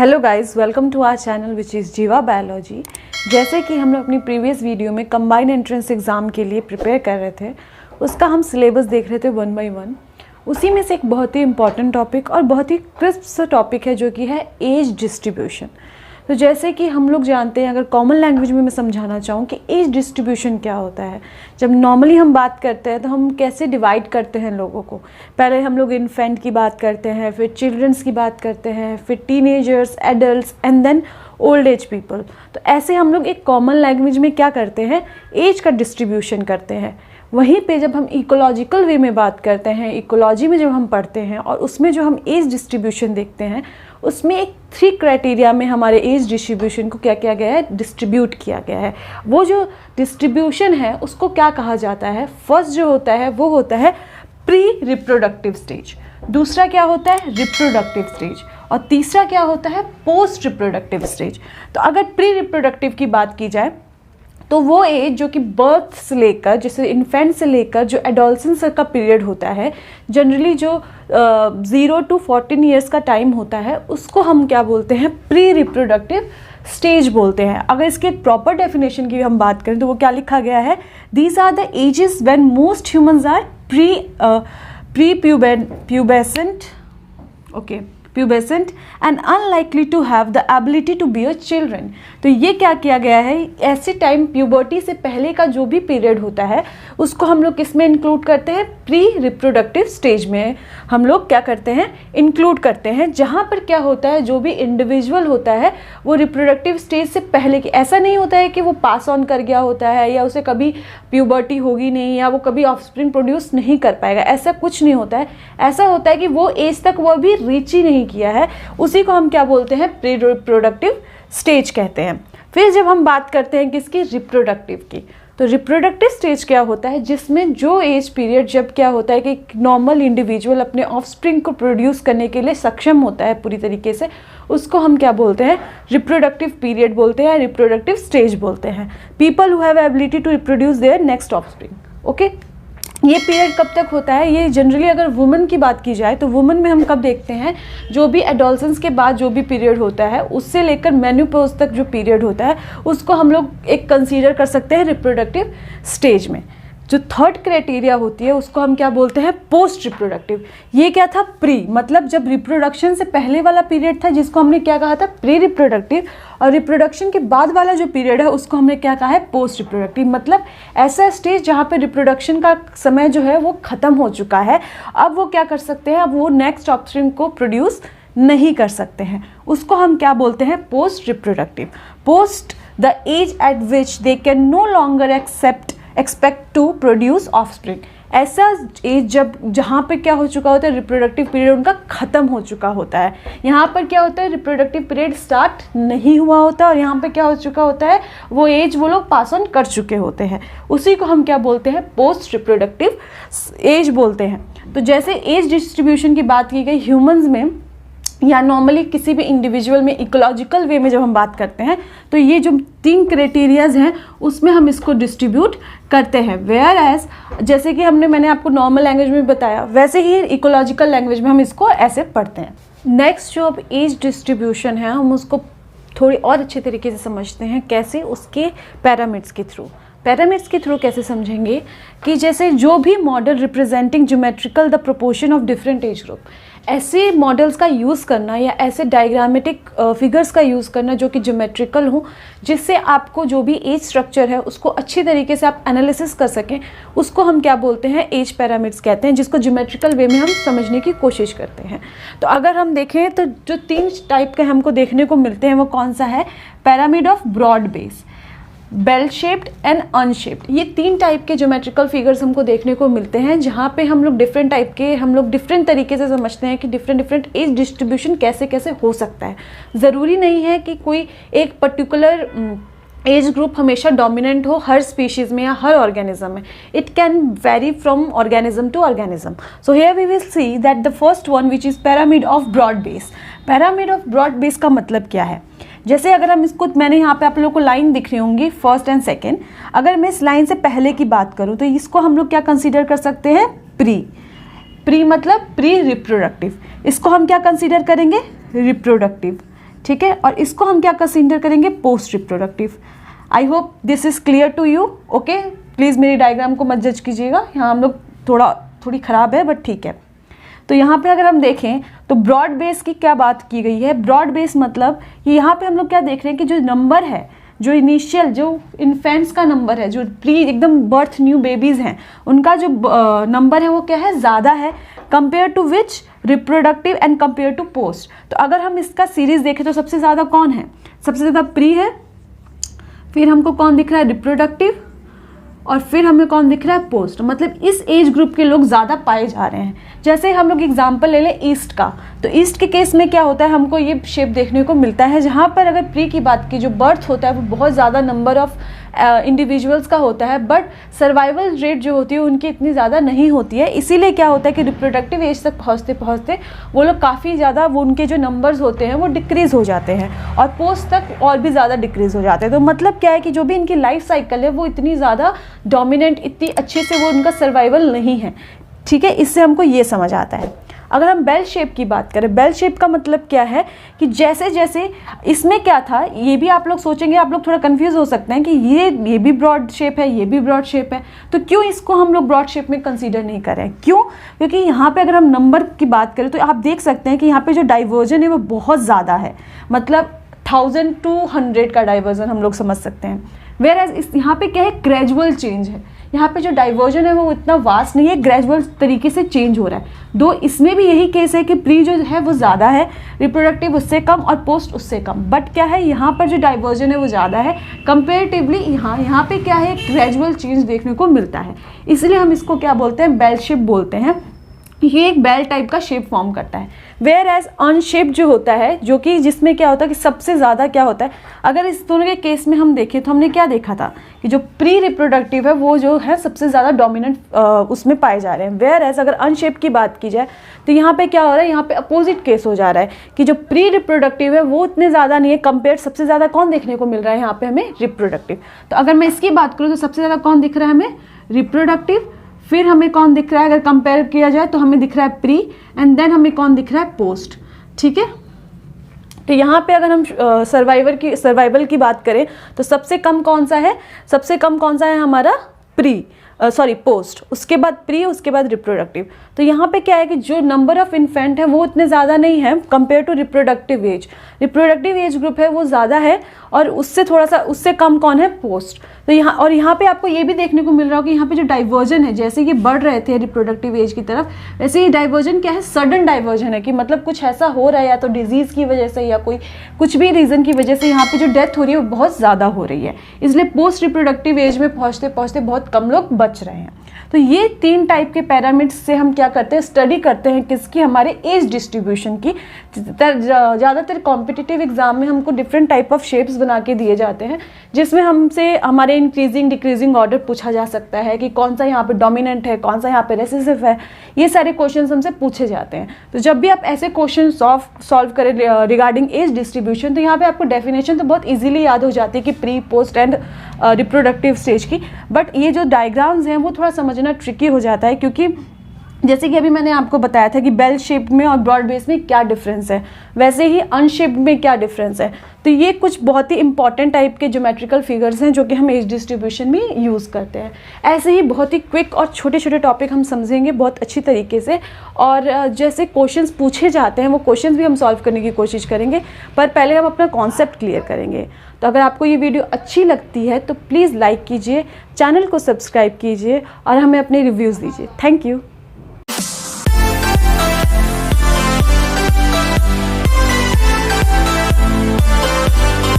Hello guys, welcome to our channel which is Jeeva biology. जैसे कि हम लोग अपनी प्रीवियस वीडियो में कंबाइंड एंट्रेंस एग्ज़ाम के लिए प्रिपेयर कर रहे थे, उसका हम सिलेबस देख रहे थे 1 बाय 1। उसी में से एक बहुत ही इंपॉर्टेंट टॉपिक और बहुत ही क्रिस्प सा टॉपिक है जो कि है एज डिस्ट्रीब्यूशन। तो जैसे कि हम लोग जानते हैं, अगर कॉमन लैंग्वेज में मैं समझाना चाहूँ कि एज डिस्ट्रीब्यूशन क्या होता है। जब नॉर्मली हम बात करते हैं तो हम कैसे डिवाइड करते हैं लोगों को। पहले हम लोग इन्फेंट की बात करते हैं, फिर चिल्ड्रंस की बात करते हैं, फिर teenagers, adults and then old age people. तो ऐसे हम लोग एक कॉमन लैंग्वेज में क्या करते हैं, एज का डिस्ट्रीब्यूशन करते हैं। वहीं पे जब हम इकोलॉजिकल वे में बात करते हैं, इकोलॉजी में जब हम पढ़ते हैं और उसमें जो हम एज डिस्ट्रीब्यूशन देखते हैं, उसमें एक 3 क्राइटेरिया में हमारे एज डिस्ट्रीब्यूशन को क्या किया गया है, डिस्ट्रीब्यूट किया गया है। वो जो डिस्ट्रीब्यूशन है उसको क्या कहा जाता है? फर्स्ट जो होता है वो होता है प्री रिप्रोडक्टिव स्टेज, दूसरा क्या होता है रिप्रोडक्टिव स्टेज, और तीसरा क्या होता है पोस्ट रिप्रोडक्टिव स्टेज। तो अगर प्री रिप्रोडक्टिव की बात की जाए तो वो एज जो कि बर्थ से लेकर, जैसे इन्फेंट से लेकर जो एडोलसेंस का पीरियड होता है, जनरली जो 0 to 14 ईयर्स का टाइम होता है, उसको हम क्या बोलते हैं, प्री रिप्रोडक्टिव स्टेज बोलते हैं। अगर इसके एक प्रॉपर डेफिनेशन की हम बात करें तो वो क्या लिखा गया है, these are the ages when most humans are pre pubescent pubescent and unlikely to have the ability to bear children। तो ये क्या किया गया है, ऐसे टाइम प्यूबर्टी से पहले का जो भी पीरियड होता है उसको हम लोग किस में इंक्लूड करते हैं, प्री रिप्रोडक्टिव स्टेज में हम लोग क्या करते हैं, इंक्लूड करते हैं। जहाँ पर क्या होता है, जो भी इंडिविजुअल होता है वो रिप्रोडक्टिव स्टेज से पहले की, ऐसा नहीं होता है कि वो पास ऑन कर गया होता है या उसे कभी प्यूबर्टी होगी नहीं या वो कभी ऑफस्प्रिंग प्रोड्यूस नहीं कर पाएगा, ऐसा कुछ नहीं होता है। ऐसा होता है कि वो एज तक वो अभी रीच ही नहीं किया है, उसी को हम क्या बोलते हैं, प्री रिप्रोडक्टिव स्टेज कहते हैं। फिर जब हम बात करते हैं किसकी, रिप्रोडक्टिव की, तो रिप्रोडक्टिव स्टेज क्या होता है, जिसमें जो एज पीरियड जब क्या होता है कि नॉर्मल इंडिविजुअल अपने ऑफस्प्रिंग को प्रोड्यूस करने के लिए सक्षम होता है पूरी तरीके से, उसको हम क्या बोलते हैं, रिप्रोडक्टिव पीरियड बोलते हैं, रिप्रोडक्टिव स्टेज बोलते हैं। People who have ability to reproduce their next offspring. Okay, ये पीरियड कब तक होता है, ये जनरली अगर वुमेन की बात की जाए तो वुमेन में हम कब देखते हैं, जो भी एडोलसेंस के बाद जो भी पीरियड होता है उससे लेकर मेनोपॉज तक जो पीरियड होता है उसको हम लोग एक कंसीडर कर सकते हैं रिप्रोडक्टिव स्टेज में। जो थर्ड क्राइटेरिया होती है उसको हम क्या बोलते हैं, पोस्ट रिप्रोडक्टिव। ये क्या था, प्री मतलब जब रिप्रोडक्शन से पहले वाला पीरियड था जिसको हमने क्या कहा था, प्री रिप्रोडक्टिव, और रिप्रोडक्शन के बाद वाला जो पीरियड है उसको हमने क्या कहा है, पोस्ट रिप्रोडक्टिव। मतलब ऐसा स्टेज जहाँ पे रिप्रोडक्शन का समय जो है वो ख़त्म हो चुका है, अब वो क्या कर सकते हैं, अब वो नेक्स्ट ऑफस्प्रिंग को प्रोड्यूस नहीं कर सकते हैं, उसको हम क्या बोलते हैं, post reproductive. Post the age at which they can no longer expect to produce offspring. ऐसा एज जब जहाँ पे क्या हो चुका होता है, रिप्रोडक्टिव पीरियड उनका ख़त्म हो चुका होता है। यहाँ पर क्या होता है, रिप्रोडक्टिव पीरियड स्टार्ट नहीं हुआ होता और यहाँ पे क्या हो चुका होता है, वो एज वो लोग पास ऑन कर चुके होते हैं, उसी को हम क्या बोलते हैं, पोस्ट रिप्रोडक्टिव एज बोलते हैं। तो जैसे एज डिस्ट्रीब्यूशन की बात की गई ह्यूमंस में या नॉर्मली किसी भी इंडिविजुअल में, इकोलॉजिकल वे में जब हम बात करते हैं तो ये जो 3 क्राइटेरियाज हैं उसमें हम इसको डिस्ट्रीब्यूट करते हैं। वेयर एज जैसे कि मैंने आपको नॉर्मल लैंग्वेज में बताया, वैसे ही इकोलॉजिकल लैंग्वेज में हम इसको ऐसे पढ़ते हैं। नेक्स्ट जो अब एज डिस्ट्रीब्यूशन है हम उसको थोड़ी और अच्छे तरीके से समझते हैं। कैसे, उसके पैरामीटर्स के थ्रू। पैरामीटर्स के थ्रू कैसे समझेंगे कि जैसे जो भी model representing geometrical the proportion of different age group, ऐसे मॉडल्स का यूज़ करना या ऐसे डायग्रामेटिक फिगर्स का यूज़ करना जो कि ज्योमेट्रिकल हो, जिससे आपको जो भी एज स्ट्रक्चर है उसको अच्छी तरीके से आप एनालिसिस कर सकें, उसको हम क्या बोलते हैं, एज पैरामीटर्स कहते हैं, जिसको ज्योमेट्रिकल वे में हम समझने की कोशिश करते हैं। तो अगर हम देखें तो जो 3 टाइप के हमको देखने को मिलते हैं वो कौन सा है, pyramid of broad base, bell shaped and unshaped. ये 3 टाइप के ज्योमेट्रिकल फिगर्स हमको देखने को मिलते हैं, जहाँ पे हम लोग डिफरेंट तरीके से समझते हैं कि डिफरेंट एज डिस्ट्रीब्यूशन कैसे कैसे हो सकता है। ज़रूरी नहीं है कि कोई एक पर्टिकुलर एज ग्रुप हमेशा डोमिनेंट हो हर स्पीशीज़ में या हर ऑर्गेनिज्म में। It can vary from organism to organism. So here we will see that the first one which is pyramid of broad base. Pyramid of broad base का मतलब क्या है, जैसे अगर हम इसको, मैंने यहाँ पे आप लोगों को लाइन दिख रही होंगी फर्स्ट एंड सेकेंड, अगर मैं इस लाइन से पहले की बात करूँ तो इसको हम लोग क्या कंसीडर कर सकते हैं, प्री मतलब प्री रिप्रोडक्टिव। इसको हम क्या कंसीडर करेंगे, रिप्रोडक्टिव। ठीक है, और इसको हम क्या कंसीडर करेंगे, post reproductive. I hope this is clear to you. Okay, please मेरी डायग्राम को मत जज कीजिएगा, यहाँ हम लोग थोड़ी ख़राब है बट ठीक है। तो यहाँ पे अगर हम देखें तो ब्रॉड बेस की क्या बात की गई है। ब्रॉड बेस मतलब कि यहाँ पे हम लोग क्या देख रहे हैं कि जो नंबर है, जो इनिशियल जो इन्फेंट्स का नंबर है, जो प्री एकदम बर्थ न्यू बेबीज़ हैं, उनका जो नंबर है वो क्या है, ज़्यादा है compare to which reproductive and compare to post. तो अगर हम इसका सीरीज़ देखें तो सबसे ज़्यादा कौन है, सबसे ज़्यादा प्री है, फिर हमको कौन दिख रहा है, रिप्रोडक्टिव, और फिर हमें कौन दिख रहा है, पोस्ट। मतलब इस एज ग्रुप के लोग ज़्यादा पाए जा रहे हैं। जैसे हम लोग एग्जांपल ले लें ईस्ट का, तो ईस्ट के केस में क्या होता है, हमको ये शेप देखने को मिलता है जहाँ पर अगर प्री की बात की, जो बर्थ होता है वो बहुत ज़्यादा नंबर ऑफ इंडिविजुअल्स का होता है, बट सर्वाइवल रेट जो होती है उनकी इतनी ज़्यादा नहीं होती है। इसीलिए क्या होता है कि रिप्रोडक्टिव एज तक पहुँचते पहुँचते वो लोग काफ़ी ज़्यादा, वो उनके जो नंबर्स होते हैं वो डिक्रीज़ हो जाते हैं, और पोस्ट तक और भी ज़्यादा डिक्रीज़ हो जाते हैं। तो मतलब क्या है कि जो भी इनकी लाइफ साइकिल है वो इतनी ज़्यादा डोमिनेंट, इतनी अच्छे से वो उनका सर्वाइवल नहीं है। ठीक है, इससे हमको ये समझ आता है। अगर हम बेल शेप की बात करें, बेल शेप का मतलब क्या है कि जैसे जैसे इसमें क्या था, ये भी आप लोग सोचेंगे, आप लोग थोड़ा कंफ्यूज हो सकते हैं कि ये भी ब्रॉड शेप है, ये भी ब्रॉड शेप है, तो क्यों इसको हम लोग ब्रॉड शेप में कंसीडर नहीं करें, क्यों? क्योंकि यहाँ पे अगर हम नंबर की बात करें तो आप देख सकते हैं कि यहाँ पे जो डाइवर्जन है वो बहुत ज़्यादा है, मतलब 1000 to 100 का डाइवर्जन हम लोग समझ सकते हैं। वेयर एज इस यहाँ पे क्या है, ग्रेजुअल चेंज है। यहाँ पे जो डाइवर्जन है वो इतना वास्ट नहीं है, ग्रेजुअल तरीके से चेंज हो रहा है। दो इसमें भी यही केस है कि प्री जो है वो ज़्यादा है, रिप्रोडक्टिव उससे कम और पोस्ट उससे कम, बट क्या है यहाँ पर जो डाइवर्जन है वो ज़्यादा है कंपेरेटिवली। यहाँ पे क्या है, ग्रेजुअल चेंज देखने को मिलता है, इसलिए हम इसको क्या बोलते हैं, बेल शेप बोलते हैं। ये एक बेल टाइप का शेप फॉर्म करता है। वेयर एज अनशेप जो होता है, जो कि जिसमें क्या होता है कि सबसे ज़्यादा क्या होता है, अगर इस दोनों के केस में हम देखें तो हमने क्या देखा था कि जो प्री रिप्रोडक्टिव है वो जो है सबसे ज़्यादा डोमिनेंट उसमें पाए जा रहे हैं। वेयर एज अगर अनशेप की बात की जाए तो यहाँ पे क्या हो रहा है, यहाँ पे अपोजिट केस हो जा रहा है कि जो प्री रिप्रोडक्टिव है वो उतने ज़्यादा नहीं है कंपेयर, सबसे ज़्यादा कौन देखने को मिल रहा है यहाँ पे हमें, रिप्रोडक्टिव। तो अगर मैं इसकी बात करूँ तो सबसे ज़्यादा कौन दिख रहा है हमें, रिप्रोडक्टिव, फिर हमें कौन दिख रहा है, अगर कंपेयर किया जाए तो हमें दिख रहा है प्री, एंड देन हमें कौन दिख रहा है, पोस्ट। ठीक है, तो यहाँ पे अगर हम सर्वाइवल की बात करें तो सबसे कम कौन सा है, सबसे कम कौन सा है हमारा, पोस्ट, उसके बाद प्री, उसके बाद रिप्रोडक्टिव। तो यहाँ पे क्या है कि जो नंबर ऑफ इन्फेंट है वो उतने ज़्यादा नहीं है compare to reproductive age. Reproductive age group है वो ज़्यादा है, और उससे थोड़ा सा उससे कम कौन है, पोस्ट। तो यहाँ पे आपको ये भी देखने को मिल रहा हो कि यहाँ पे जो डाइवर्जन है, जैसे ये बढ़ रहे थे रिप्रोडक्टिव एज की तरफ, वैसे ही डाइवर्जन क्या है, सडन डाइवर्जन है, कि मतलब कुछ ऐसा हो रहा है या तो डिजीज़ की वजह से या कुछ भी रीज़न की वजह से यहाँ पे जो डेथ हो रही है वो बहुत ज़्यादा हो रही है, इसलिए पोस्ट रिप्रोडक्टिव एज में पहुँचते पहुँचते बहुत कम लोग बच रहे हैं। तो ये 3 टाइप के पैरामीटर्स से हम क्या करते हैं, स्टडी करते हैं किसकी, हमारे एज डिस्ट्रीब्यूशन की। ज़्यादातर कॉम्पिटिटिव एग्जाम में हमको डिफरेंट टाइप ऑफ शेप्स बना के दिए जाते हैं, जिसमें हमसे हमारे इंक्रीजिंग डिक्रीजिंग ऑर्डर पूछा जा सकता है कि कौन सा यहाँ पे डोमिनेंट है, कौन सा यहाँ पे रेसेसिव है, ये सारे क्वेश्चन हमसे पूछे जाते हैं। तो जब भी आप ऐसे क्वेश्चन सॉल्व करें रिगार्डिंग एज डिस्ट्रीब्यूशन, तो यहाँ पे आपको डेफिनेशन तो बहुत ईजिली याद हो जाती है कि pre, post and reproductive stage की, बट ये जो डायग्राम्स हैं वो थोड़ा समझना ट्रिकी हो जाता है, क्योंकि जैसे कि अभी मैंने आपको बताया था कि बेल शेप में और ब्रॉड बेस में क्या डिफरेंस है, वैसे ही अनशेप्ड में क्या डिफरेंस है। तो ये कुछ बहुत ही इंपॉर्टेंट टाइप के ज्योमेट्रिकल फिगर्स हैं जो कि हम एज डिस्ट्रीब्यूशन में यूज़ करते हैं। ऐसे ही बहुत ही क्विक और छोटे छोटे टॉपिक हम समझेंगे बहुत अच्छी तरीके से, और जैसे क्वेश्चंस पूछे जाते हैं वो क्वेश्चंस भी हम सॉल्व करने की कोशिश करेंगे, पर पहले हम अपना कॉन्सेप्ट क्लियर करेंगे। तो अगर आपको ये वीडियो अच्छी लगती है तो प्लीज़ लाइक कीजिए, चैनल को सब्सक्राइब कीजिए और हमें अपने रिव्यूज़ दीजिए। Thank you.